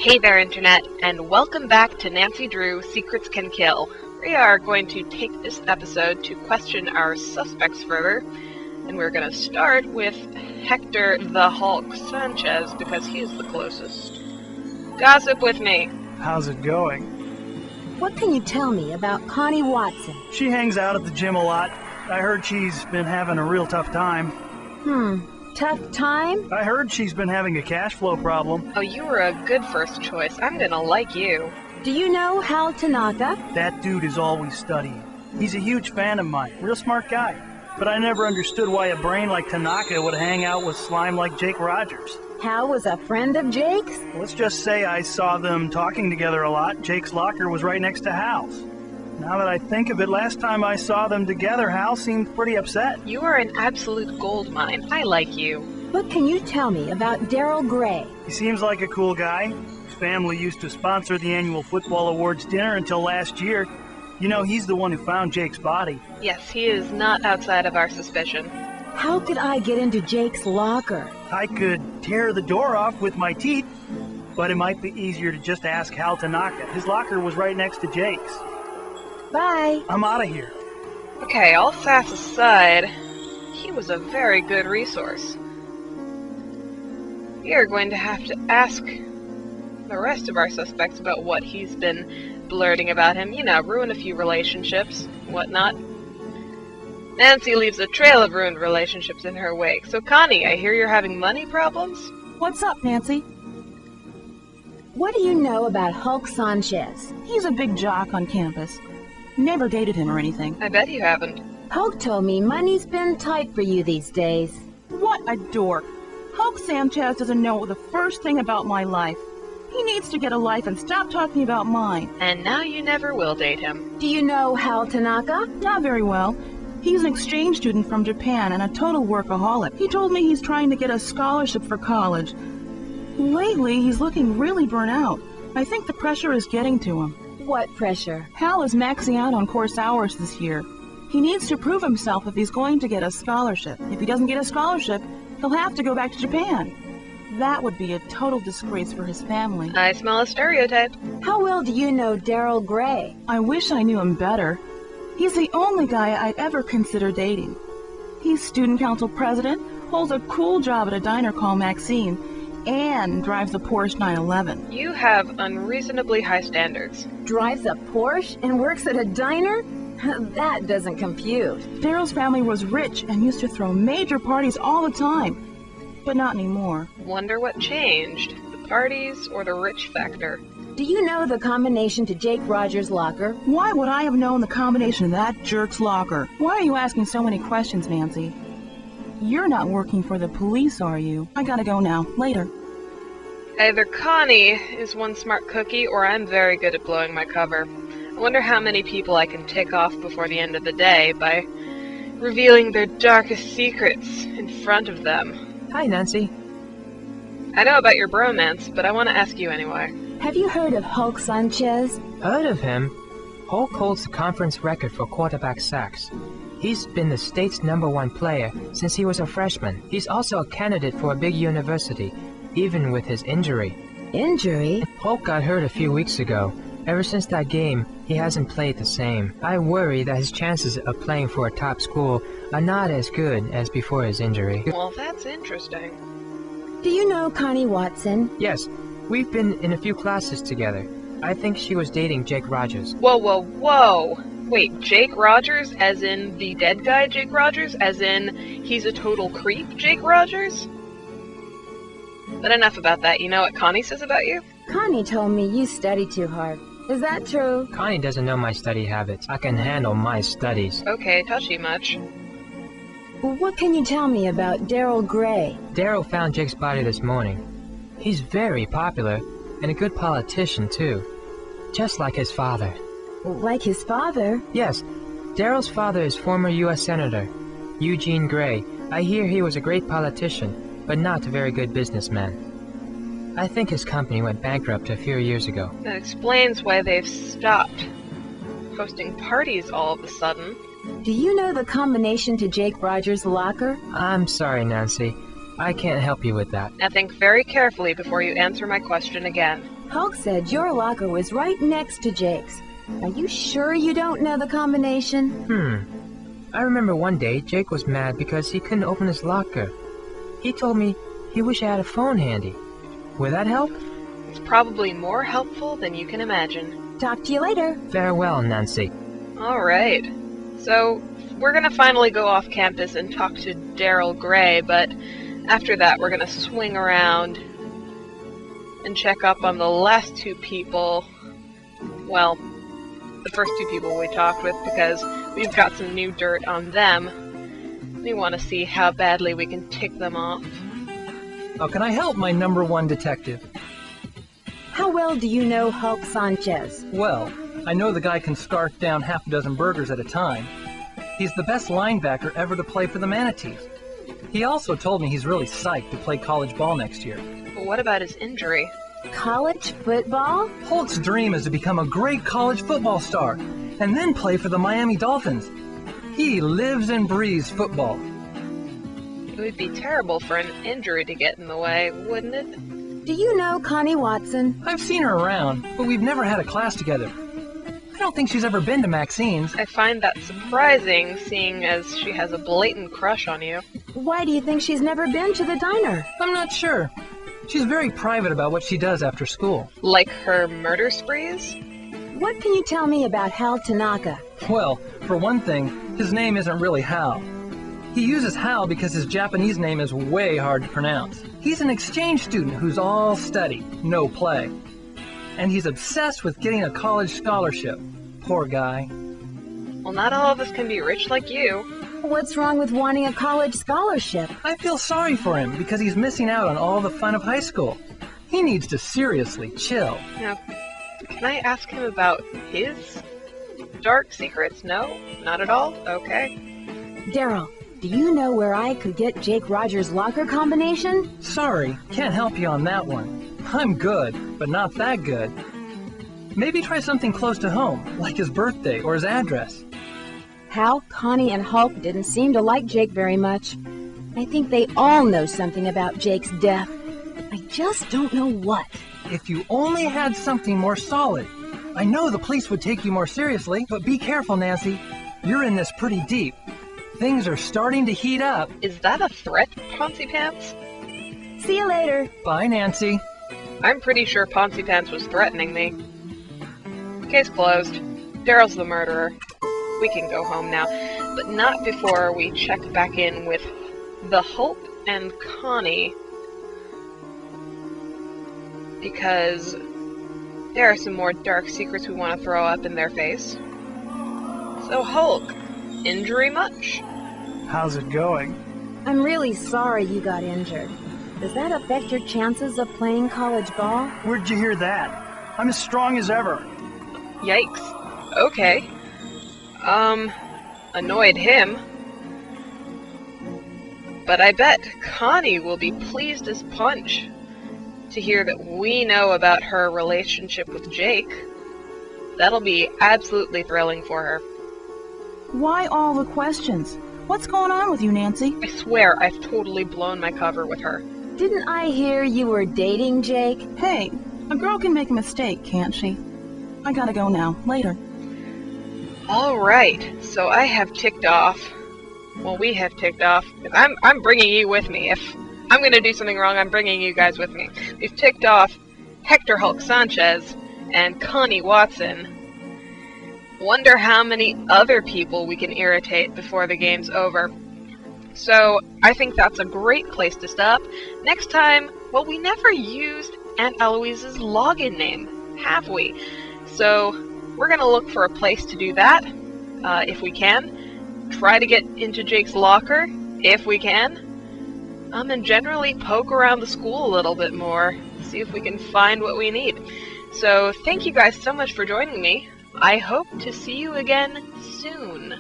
Hey there, Internet, and welcome back to Nancy Drew Secrets Can Kill. We are going to take this episode to question our suspects further, and we're going to start with Hector the Hulk Sanchez because he's the closest. Gossip with me. How's it going? What can you tell me about Connie Watson? She hangs out at the gym a lot. I heard she's been having a real tough time. Tough time? I heard she's been having a cash flow problem. Oh, you were a good first choice. I'm gonna like you. Do you know Hal Tanaka? That dude is always studying. He's a huge fan of mine. Real smart guy. But I never understood why a brain like Tanaka would hang out with slime like Jake Rogers. Hal was a friend of Jake's? Let's just say I saw them talking together a lot. Jake's locker was right next to Hal's. Now that I think of it, last time I saw them together, Hal seemed pretty upset. You are an absolute goldmine. I like you. What can you tell me about Daryl Gray? He seems like a cool guy. His family used to sponsor the annual football awards dinner until last year. You know, he's the one who found Jake's body. Yes, he is not outside of our suspicion. How could I get into Jake's locker? I could tear the door off with my teeth, but it might be easier to just ask Hal Tanaka. His locker was right next to Jake's. Bye. I'm out of here. Okay, all sass aside, he was a very good resource. We are going to have to ask the rest of our suspects about what he's been blurting about him. You know, ruin a few relationships, whatnot. Nancy leaves a trail of ruined relationships in her wake. So Connie, I hear you're having money problems? What's up, Nancy? What do you know about Hulk Sanchez? He's a big jock on campus. Never dated him or anything. I bet you haven't. Hulk told me money's been tight for you these days. What a dork. Hulk Sanchez doesn't know the first thing about my life. He needs to get a life and stop talking about mine. And now you never will date him. Do you know Hal Tanaka? Not very well. He's an exchange student from Japan and a total workaholic. He told me he's trying to get a scholarship for college. Lately, he's looking really burnt out. I think the pressure is getting to him. What pressure? Hal is maxing out on course hours this year. He needs to prove himself if he's going to get a scholarship. If he doesn't get a scholarship, he'll have to go back to Japan. That would be a total disgrace for his family. I smell a stereotype. How well do you know Daryl Gray? I wish I knew him better. He's the only guy I'd ever consider dating. He's student council president, holds a cool job at a diner called Maxine, and drives a Porsche 911. You have unreasonably high standards. Drives a Porsche and works at a diner? That doesn't compute. Daryl's family was rich and used to throw major parties all the time, but not anymore. Wonder what changed, the parties or the rich factor? Do you know the combination to Jake Rogers' locker? Why would I have known the combination of that jerk's locker? Why are you asking so many questions, Nancy? You're not working for the police, are you? I gotta go now. Later. Either Connie is one smart cookie, or I'm very good at blowing my cover. I wonder how many people I can tick off before the end of the day by revealing their darkest secrets in front of them. Hi, Nancy. I know about your bromance, but I want to ask you anyway. Have you heard of Hulk Sanchez? Heard of him? Hulk holds the conference record for quarterback sacks. He's been the state's #1 player since he was a freshman. He's also a candidate for a big university, even with his injury. Injury? Hulk got hurt a few weeks ago. Ever since that game, he hasn't played the same. I worry that his chances of playing for a top school are not as good as before his injury. Well, that's interesting. Do you know Connie Watson? Yes, we've been in a few classes together. I think she was dating Jake Rogers. Whoa, whoa, whoa! Wait, Jake Rogers, as in the dead guy Jake Rogers? As in, he's a total creep Jake Rogers? But enough about that. You know what Connie says about you? Connie told me you study too hard. Is that true? Connie doesn't know my study habits. I can handle my studies. Okay, touchy much. What can you tell me about Daryl Gray? Daryl found Jake's body this morning. He's very popular, and a good politician, too. Just like his father. Like his father? Yes, Daryl's father is former U.S. Senator Eugene Gray. I hear he was a great politician, but not a very good businessman. I think his company went bankrupt a few years ago. That explains why they've stopped hosting parties all of a sudden. Do you know the combination to Jake Rogers' locker? I'm sorry, Nancy. I can't help you with that. Now think very carefully before you answer my question again. Hulk said your locker was right next to Jake's. Are you sure you don't know the combination? I remember one day Jake was mad because he couldn't open his locker. He told me he wished I had a phone handy. Would that help? It's probably more helpful than you can imagine. Talk to you later. Farewell, Nancy. Alright. So, we're gonna finally go off campus and talk to Daryl Gray, but after that we're gonna swing around and check up on the last two people. Well, the first two people we talked with, because we've got some new dirt on them. We want to see how badly we can tick them off. How can I help, my #1 detective? How well do you know Hulk Sanchez? Well, I know the guy can scarf down half a dozen burgers at a time. He's the best linebacker ever to play for the Manatees. He also told me he's really psyched to play college ball next year. But what about his injury? College football? Hulk's dream is to become a great college football star and then play for the Miami Dolphins. He lives and breathes football. It would be terrible for an injury to get in the way, wouldn't it? Do you know Connie Watson? I've seen her around, but we've never had a class together. I don't think she's ever been to Maxine's. I find that surprising, seeing as she has a blatant crush on you. Why do you think she's never been to the diner? I'm not sure. She's very private about what she does after school. Like her murder sprees? What can you tell me about Hal Tanaka? Well, for one thing, his name isn't really Hal. He uses Hal because his Japanese name is way hard to pronounce. He's an exchange student who's all study, no play. And he's obsessed with getting a college scholarship. Poor guy. Well, not all of us can be rich like you. What's wrong with wanting a college scholarship? I feel sorry for him because he's missing out on all the fun of high school. He needs to seriously chill. Now, can I ask him about his dark secrets? No? Not at all? Okay. Daryl, do you know where I could get Jake Rogers' locker combination? Sorry, can't help you on that one. I'm good, but not that good. Maybe try something close to home, like his birthday or his address. Hal, Connie, and Hulk didn't seem to like Jake very much. I think they all know something about Jake's death. I just don't know what. If you only had something more solid. I know the police would take you more seriously, but be careful, Nancy. You're in this pretty deep. Things are starting to heat up. Is that a threat, Poncy Pants? See you later. Bye, Nancy. I'm pretty sure Poncy Pants was threatening me. Case closed. Daryl's the murderer. We can go home now, but not before we check back in with the Hulk and Connie, because there are some more dark secrets we want to throw up in their face. So Hulk, injury much? How's it going? I'm really sorry you got injured. Does that affect your chances of playing college ball? Where'd you hear that? I'm as strong as ever. Yikes. Okay. Annoyed him. But I bet Connie will be pleased as punch to hear that we know about her relationship with Jake. That'll be absolutely thrilling for her. Why all the questions? What's going on with you, Nancy? I swear I've totally blown my cover with her. Didn't I hear you were dating Jake? Hey, a girl can make a mistake, can't she? I gotta go now. Later. Alright, so I have ticked off. Well, we have ticked off. I'm bringing you with me. If I'm gonna do something wrong, I'm bringing you guys with me. We've ticked off Hector Hulk Sanchez and Connie Watson. Wonder how many other people we can irritate before the game's over. So, I think that's a great place to stop. Next time, well, we never used Aunt Eloise's login name, have we? So, we're gonna look for a place to do that, if we can. Try to get into Jake's locker, if we can. And generally poke around the school a little bit more, see if we can find what we need. So, thank you guys so much for joining me. I hope to see you again soon.